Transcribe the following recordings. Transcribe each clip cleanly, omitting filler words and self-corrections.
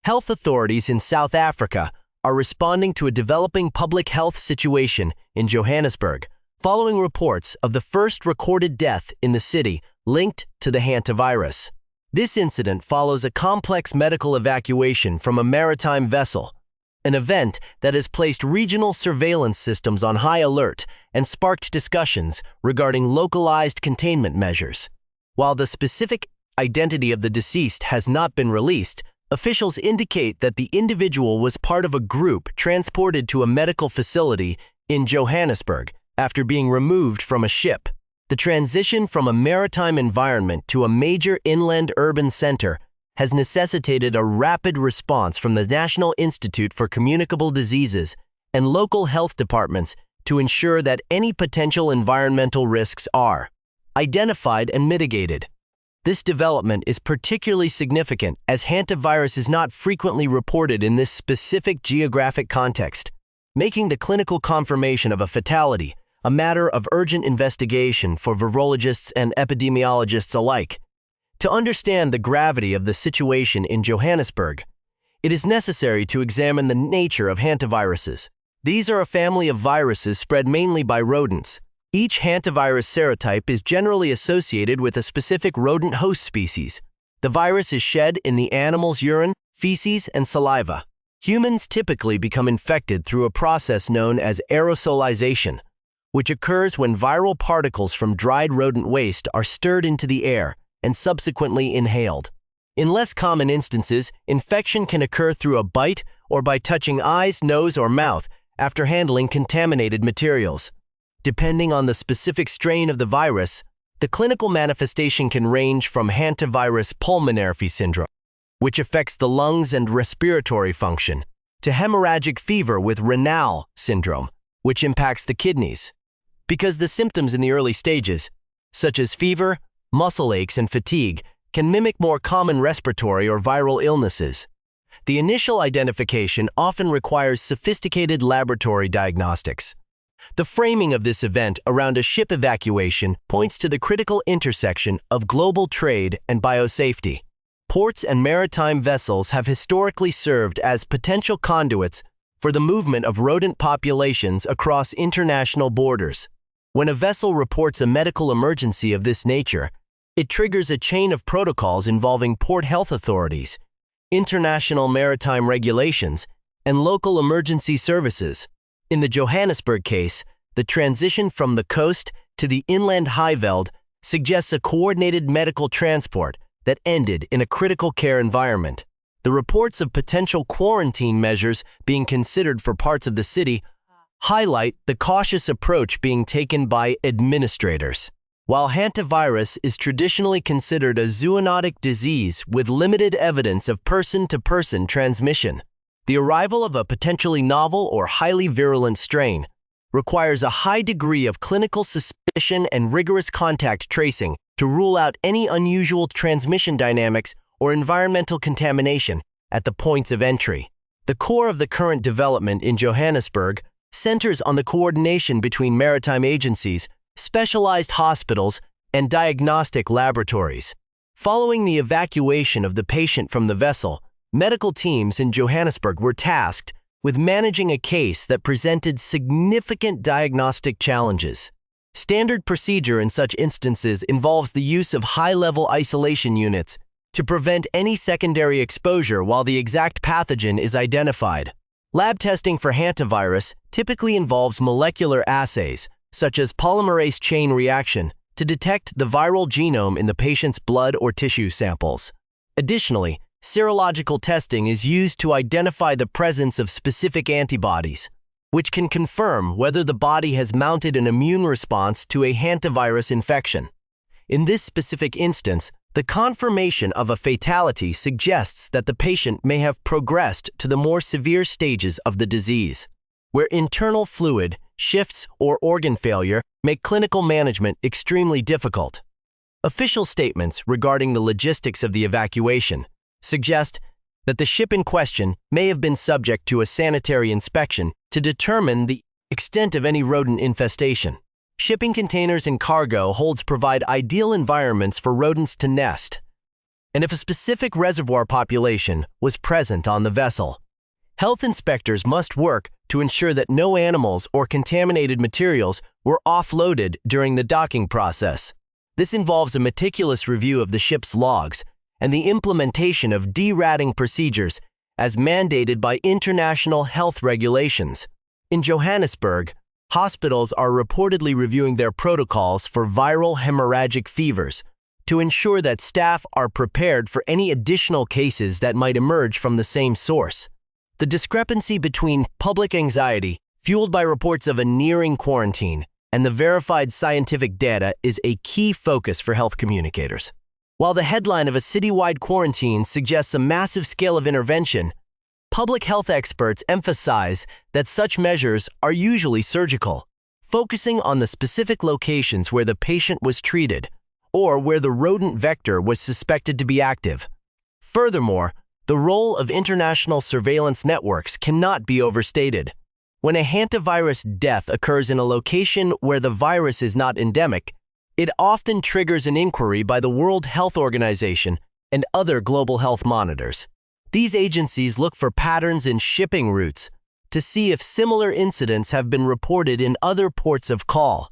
Health authorities in South Africa are responding to a developing public health situation in Johannesburg, following reports of the first recorded death in the city linked to the Hantavirus. This incident follows a complex medical evacuation from a maritime vessel, an event that has placed regional surveillance systems on high alert and sparked discussions regarding localized containment measures. While the specific identity of the deceased has not been released, officials indicate that the individual was part of a group transported to a medical facility in Johannesburg after being removed from a ship. The transition from a maritime environment to a major inland urban center has necessitated a rapid response from the National Institute for Communicable Diseases and local health departments to ensure that any potential environmental risks are identified and mitigated. This development is particularly significant as hantavirus is not frequently reported in this specific geographic context, making the clinical confirmation of a fatality a matter of urgent investigation for virologists and epidemiologists alike. To understand the gravity of the situation in Johannesburg, it is necessary to examine the nature of hantaviruses. These are a family of viruses spread mainly by rodents. Each hantavirus serotype is generally associated with a specific rodent host species. The virus is shed in the animal's urine, feces, and saliva. Humans typically become infected through a process known as aerosolization, which occurs when viral particles from dried rodent waste are stirred into the air and subsequently inhaled. In less common instances, infection can occur through a bite or by touching eyes, nose, or mouth after handling contaminated materials. Depending on the specific strain of the virus, the clinical manifestation can range from hantavirus pulmonary syndrome, which affects the lungs and respiratory function, to hemorrhagic fever with renal syndrome, which impacts the kidneys. Because the symptoms in the early stages, such as fever, muscle aches, and fatigue, can mimic more common respiratory or viral illnesses, the initial identification often requires sophisticated laboratory diagnostics. The framing of this event around a ship evacuation points to the critical intersection of global trade and biosafety. Ports and maritime vessels have historically served as potential conduits for the movement of rodent populations across international borders. When a vessel reports a medical emergency of this nature, it triggers a chain of protocols involving port health authorities, international maritime regulations, and local emergency services. In the Johannesburg case, the transition from the coast to the inland highveld suggests a coordinated medical transport that ended in a critical care environment. The reports of potential quarantine measures being considered for parts of the city highlight the cautious approach being taken by administrators. While hantavirus is traditionally considered a zoonotic disease with limited evidence of person-to-person transmission, the arrival of a potentially novel or highly virulent strain requires a high degree of clinical suspicion and rigorous contact tracing to rule out any unusual transmission dynamics or environmental contamination at the points of entry. The core of the current development in Johannesburg centers on the coordination between maritime agencies, specialized hospitals, and diagnostic laboratories. Following the evacuation of the patient from the vessel, medical teams in Johannesburg were tasked with managing a case that presented significant diagnostic challenges. Standard procedure in such instances involves the use of high-level isolation units to prevent any secondary exposure while the exact pathogen is identified. Lab testing for hantavirus typically involves molecular assays, such as polymerase chain reaction, to detect the viral genome in the patient's blood or tissue samples. Additionally, serological testing is used to identify the presence of specific antibodies, which can confirm whether the body has mounted an immune response to a hantavirus infection. In this specific instance, the confirmation of a fatality suggests that the patient may have progressed to the more severe stages of the disease, where internal fluid shifts or organ failure make clinical management extremely difficult. Official statements regarding the logistics of the evacuation suggest that the ship in question may have been subject to a sanitary inspection to determine the extent of any rodent infestation. Shipping containers and cargo holds provide ideal environments for rodents to nest, and if a specific reservoir population was present on the vessel. Health inspectors must work to ensure that no animals or contaminated materials were offloaded during the docking process. This involves a meticulous review of the ship's logs and the implementation of de-ratting procedures as mandated by international health regulations. In Johannesburg, hospitals are reportedly reviewing their protocols for viral hemorrhagic fevers to ensure that staff are prepared for any additional cases that might emerge from the same source. The discrepancy between public anxiety, fueled by reports of a nearing quarantine, and the verified scientific data is a key focus for health communicators. While the headline of a citywide quarantine suggests a massive scale of intervention, public health experts emphasize that such measures are usually surgical, focusing on the specific locations where the patient was treated or where the rodent vector was suspected to be active. Furthermore, the role of international surveillance networks cannot be overstated. When a hantavirus death occurs in a location where the virus is not endemic, it often triggers an inquiry by the World Health Organization and other global health monitors. These agencies look for patterns in shipping routes to see if similar incidents have been reported in other ports of call.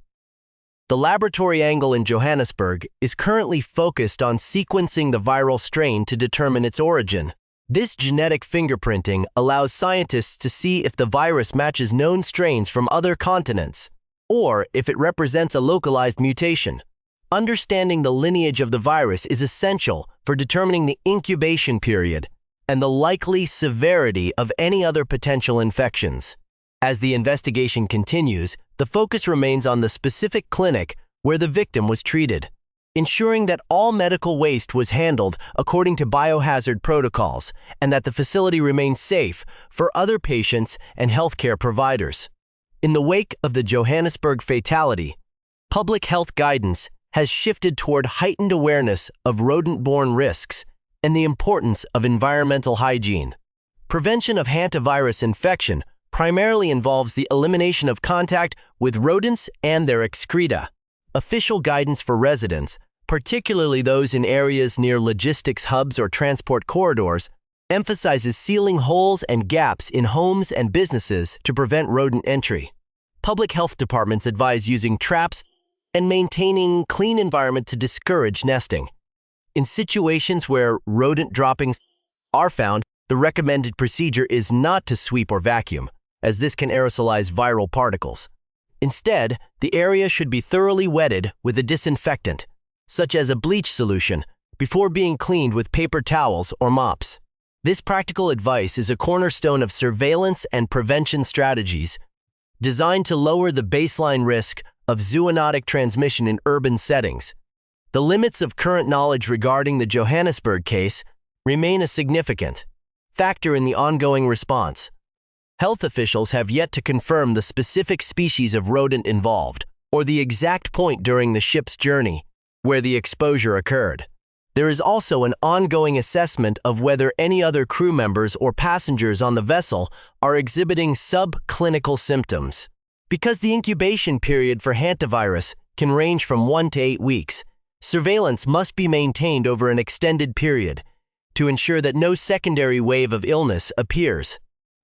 The laboratory angle in Johannesburg is currently focused on sequencing the viral strain to determine its origin. This genetic fingerprinting allows scientists to see if the virus matches known strains from other continents, or if it represents a localized mutation. Understanding the lineage of the virus is essential for determining the incubation period and the likely severity of any other potential infections. As the investigation continues, the focus remains on the specific clinic where the victim was treated, ensuring that all medical waste was handled according to biohazard protocols and that the facility remains safe for other patients and healthcare providers. In the wake of the Johannesburg fatality, public health guidance has shifted toward heightened awareness of rodent-borne risks and the importance of environmental hygiene. Prevention of hantavirus infection primarily involves the elimination of contact with rodents and their excreta. Official guidance for residents, particularly those in areas near logistics hubs or transport corridors, emphasizes sealing holes and gaps in homes and businesses to prevent rodent entry. Public health departments advise using traps and maintaining clean environment to discourage nesting. In situations where rodent droppings are found, the recommended procedure is not to sweep or vacuum, as this can aerosolize viral particles. Instead, the area should be thoroughly wetted with a disinfectant, such as a bleach solution, before being cleaned with paper towels or mops. This practical advice is a cornerstone of surveillance and prevention strategies designed to lower the baseline risk of zoonotic transmission in urban settings. The limits of current knowledge regarding the Johannesburg case remain a significant factor in the ongoing response. Health officials have yet to confirm the specific species of rodent involved or the exact point during the ship's journey where the exposure occurred. There is also an ongoing assessment of whether any other crew members or passengers on the vessel are exhibiting subclinical symptoms. Because the incubation period for hantavirus can range from 1 to 8 weeks, surveillance must be maintained over an extended period to ensure that no secondary wave of illness appears.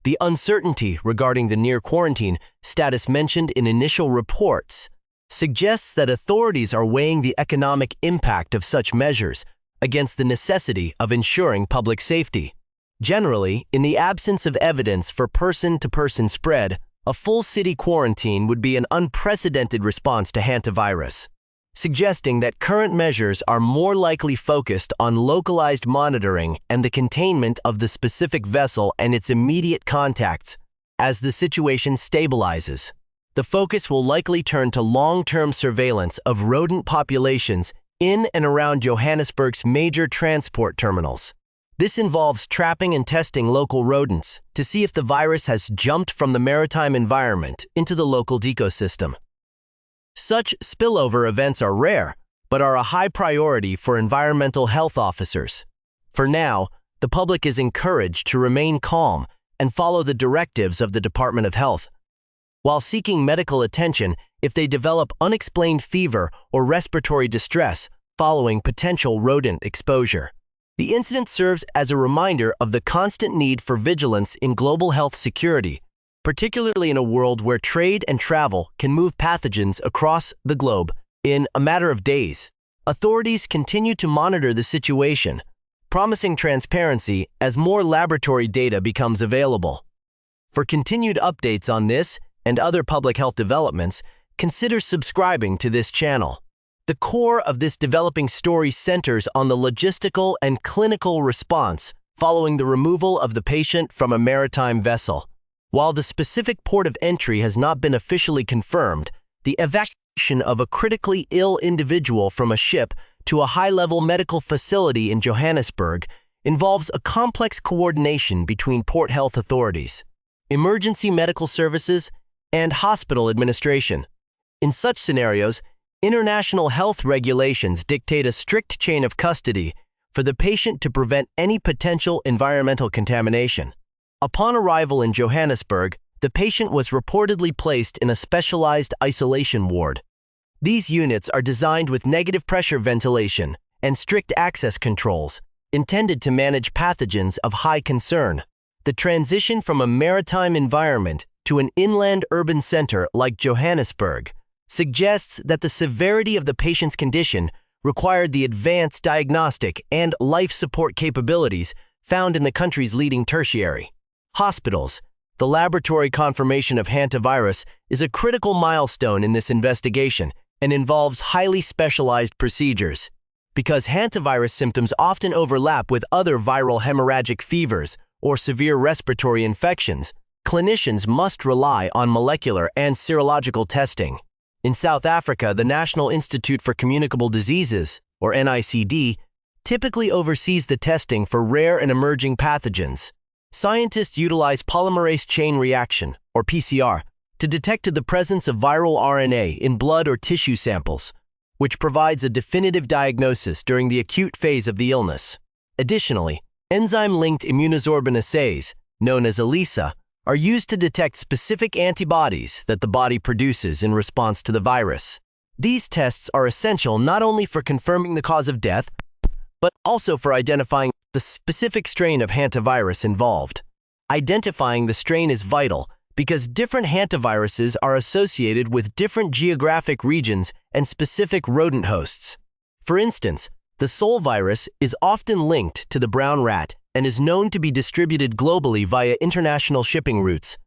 The uncertainty regarding the near quarantine status mentioned in initial reports suggests that authorities are weighing the economic impact of such measures against the necessity of ensuring public safety. Generally, in the absence of evidence for person-to-person spread, a full city quarantine would be an unprecedented response to hantavirus, suggesting that current measures are more likely focused on localized monitoring and the containment of the specific vessel and its immediate contacts. As the situation stabilizes, the focus will likely turn to long-term surveillance of rodent populations in and around Johannesburg's major transport terminals. This involves trapping and testing local rodents to see if the virus has jumped from the maritime environment into the local ecosystem. Such spillover events are rare, but are a high priority for environmental health officers. For now, the public is encouraged to remain calm and follow the directives of the Department of Health, while seeking medical attention if they develop unexplained fever or respiratory distress following potential rodent exposure. The incident serves as a reminder of the constant need for vigilance in global health security, particularly in a world where trade and travel can move pathogens across the globe in a matter of days. Authorities continue to monitor the situation, promising transparency as more laboratory data becomes available. For continued updates on this and other public health developments, consider subscribing to this channel. The core of this developing story centers on the logistical and clinical response following the removal of the patient from a maritime vessel. While the specific port of entry has not been officially confirmed, the evacuation of a critically ill individual from a ship to a high-level medical facility in Johannesburg involves a complex coordination between port health authorities, emergency medical services, and hospital administration. In such scenarios, international health regulations dictate a strict chain of custody for the patient to prevent any potential environmental contamination. Upon arrival in Johannesburg, the patient was reportedly placed in a specialized isolation ward. These units are designed with negative pressure ventilation and strict access controls, intended to manage pathogens of high concern. The transition from a maritime environment to an inland urban center like Johannesburg suggests that the severity of the patient's condition required the advanced diagnostic and life support capabilities found in the country's leading tertiary hospitals. The laboratory confirmation of Hantavirus is a critical milestone in this investigation and involves highly specialized procedures. Because Hantavirus symptoms often overlap with other viral hemorrhagic fevers or severe respiratory infections, clinicians must rely on molecular and serological testing. In South Africa, the National Institute for Communicable Diseases, or NICD, typically oversees the testing for rare and emerging pathogens. Scientists utilize polymerase chain reaction, or PCR, to detect the presence of viral RNA in blood or tissue samples, which provides a definitive diagnosis during the acute phase of the illness. Additionally, enzyme-linked immunosorbent assays, known as ELISA, are used to detect specific antibodies that the body produces in response to the virus. These tests are essential not only for confirming the cause of death, but also for identifying the specific strain of hantavirus involved. Identifying the strain is vital because different hantaviruses are associated with different geographic regions and specific rodent hosts. For instance, the sole virus is often linked to the brown rat and is known to be distributed globally via international shipping routes.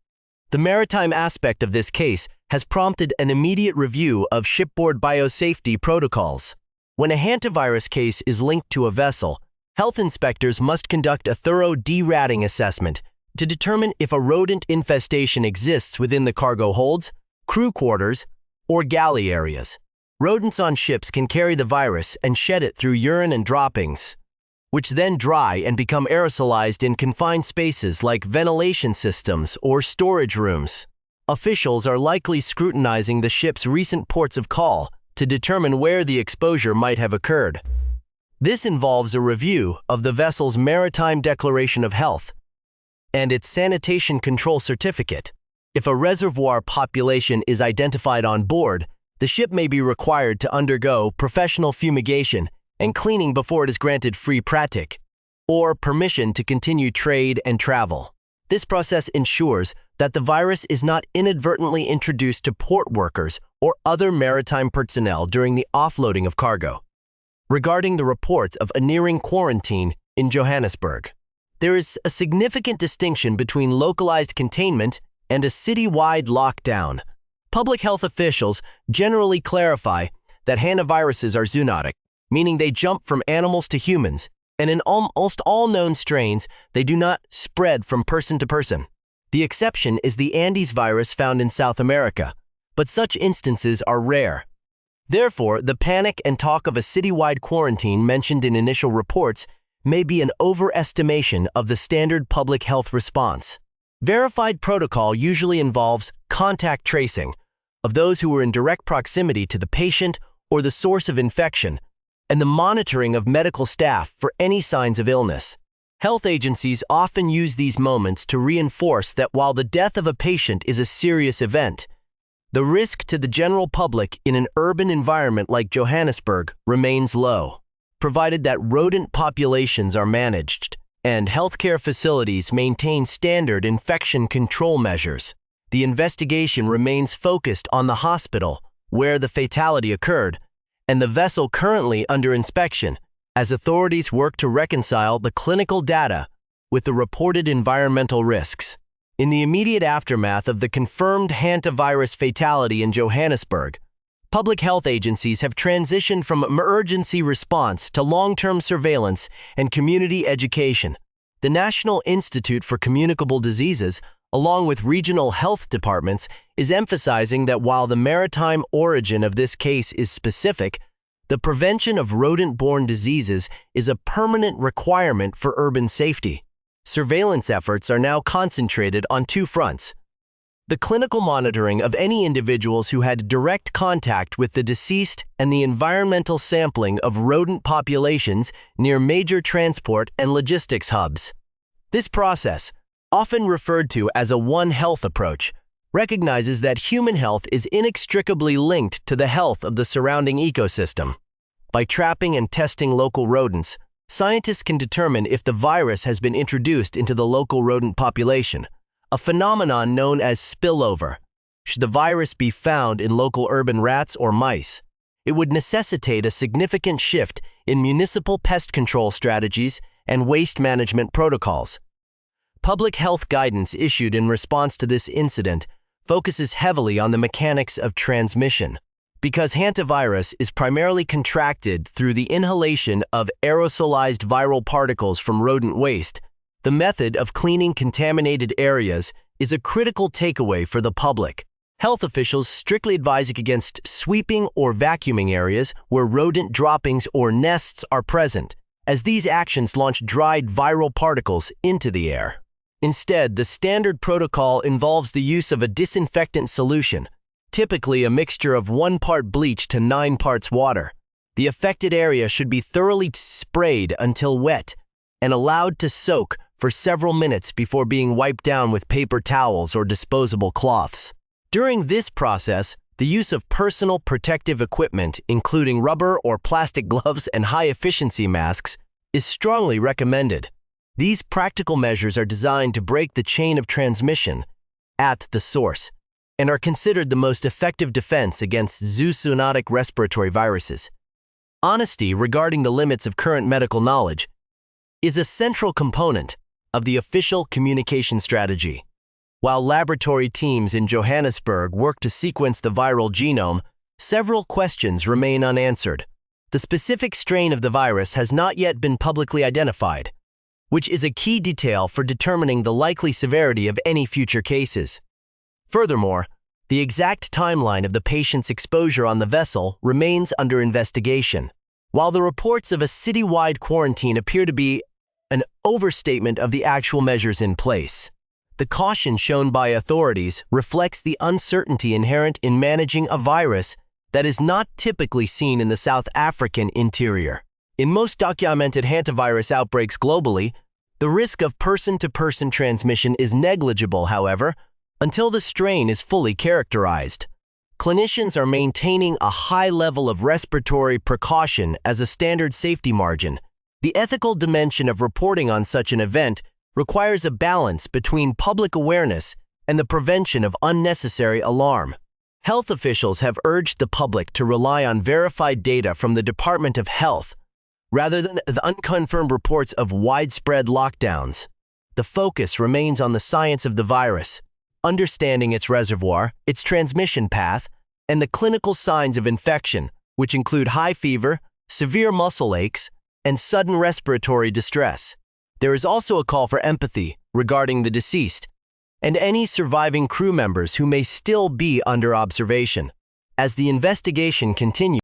The maritime aspect of this case has prompted an immediate review of shipboard biosafety protocols. When a hantavirus case is linked to a vessel, health inspectors must conduct a thorough de-ratting assessment to determine if a rodent infestation exists within the cargo holds, crew quarters, or galley areas. Rodents on ships can carry the virus and shed it through urine and droppings, which then dry and become aerosolized in confined spaces like ventilation systems or storage rooms. Officials are likely scrutinizing the ship's recent ports of call to determine where the exposure might have occurred. This involves a review of the vessel's maritime declaration of health and its sanitation control certificate. If a reservoir population is identified on board, the ship may be required to undergo professional fumigation and cleaning before it is granted free pratic, or permission to continue trade and travel. This process ensures that the virus is not inadvertently introduced to port workers or other maritime personnel during the offloading of cargo. Regarding the reports of a nearing quarantine in Johannesburg, there is a significant distinction between localized containment and a city-wide lockdown. Public health officials generally clarify that hantaviruses are zoonotic, meaning they jump from animals to humans, and in almost all known strains, they do not spread from person to person. The exception is the Andes virus found in South America, but such instances are rare. Therefore, the panic and talk of a citywide quarantine mentioned in initial reports may be an overestimation of the standard public health response. Verified protocol usually involves contact tracing of those who were in direct proximity to the patient or the source of infection, and the monitoring of medical staff for any signs of illness. Health agencies often use these moments to reinforce that while the death of a patient is a serious event, the risk to the general public in an urban environment like Johannesburg remains low. provided that rodent populations are managed and healthcare facilities maintain standard infection control measures. The investigation remains focused on the hospital where the fatality occurred and the vessel currently under inspection, as authorities work to reconcile the clinical data with the reported environmental risks. In the immediate aftermath of the confirmed Hantavirus fatality in Johannesburg, public health agencies have transitioned from emergency response to long-term surveillance and community education. The National Institute for Communicable Diseases, along with regional health departments, is emphasizing that while the maritime origin of this case is specific, the prevention of rodent-borne diseases is a permanent requirement for urban safety. Surveillance efforts are now concentrated on two fronts: the clinical monitoring of any individuals who had direct contact with the deceased and the environmental sampling of rodent populations near major transport and logistics hubs. This process, often referred to as a One Health approach, recognizes that human health is inextricably linked to the health of the surrounding ecosystem. By trapping and testing local rodents, scientists can determine if the virus has been introduced into the local rodent population, a phenomenon known as spillover. Should the virus be found in local urban rats or mice, it would necessitate a significant shift in municipal pest control strategies and waste management protocols. Public health guidance issued in response to this incident focuses heavily on the mechanics of transmission. Because hantavirus is primarily contracted through the inhalation of aerosolized viral particles from rodent waste, the method of cleaning contaminated areas is a critical takeaway for the public. Health officials strictly advise against sweeping or vacuuming areas where rodent droppings or nests are present, as these actions launch dried viral particles into the air. Instead, the standard protocol involves the use of a disinfectant solution, typically a mixture of 1 part bleach to 9 parts water. The affected area should be thoroughly sprayed until wet and allowed to soak for several minutes before being wiped down with paper towels or disposable cloths. During this process, the use of personal protective equipment, including rubber or plastic gloves and high-efficiency masks, is strongly recommended. These practical measures are designed to break the chain of transmission at the source and are considered the most effective defense against zoonotic respiratory viruses. Honesty regarding the limits of current medical knowledge is a central component of the official communication strategy. While laboratory teams in Johannesburg work to sequence the viral genome, several questions remain unanswered. The specific strain of the virus has not yet been publicly identified, which is a key detail for determining the likely severity of any future cases. Furthermore, the exact timeline of the patient's exposure on the vessel remains under investigation. While the reports of a citywide quarantine appear to be an overstatement of the actual measures in place, the caution shown by authorities reflects the uncertainty inherent in managing a virus that is not typically seen in the South African interior. In most documented hantavirus outbreaks globally, the risk of person-to-person transmission is negligible, however, until the strain is fully characterized. Clinicians are maintaining a high level of respiratory precaution as a standard safety margin. The ethical dimension of reporting on such an event requires a balance between public awareness and the prevention of unnecessary alarm. Health officials have urged the public to rely on verified data from the Department of Health rather than the unconfirmed reports of widespread lockdowns. The focus remains on the science of the virus, understanding its reservoir, its transmission path, and the clinical signs of infection, which include high fever, severe muscle aches, and sudden respiratory distress. There is also a call for empathy regarding the deceased and any surviving crew members who may still be under observation. As the investigation continues,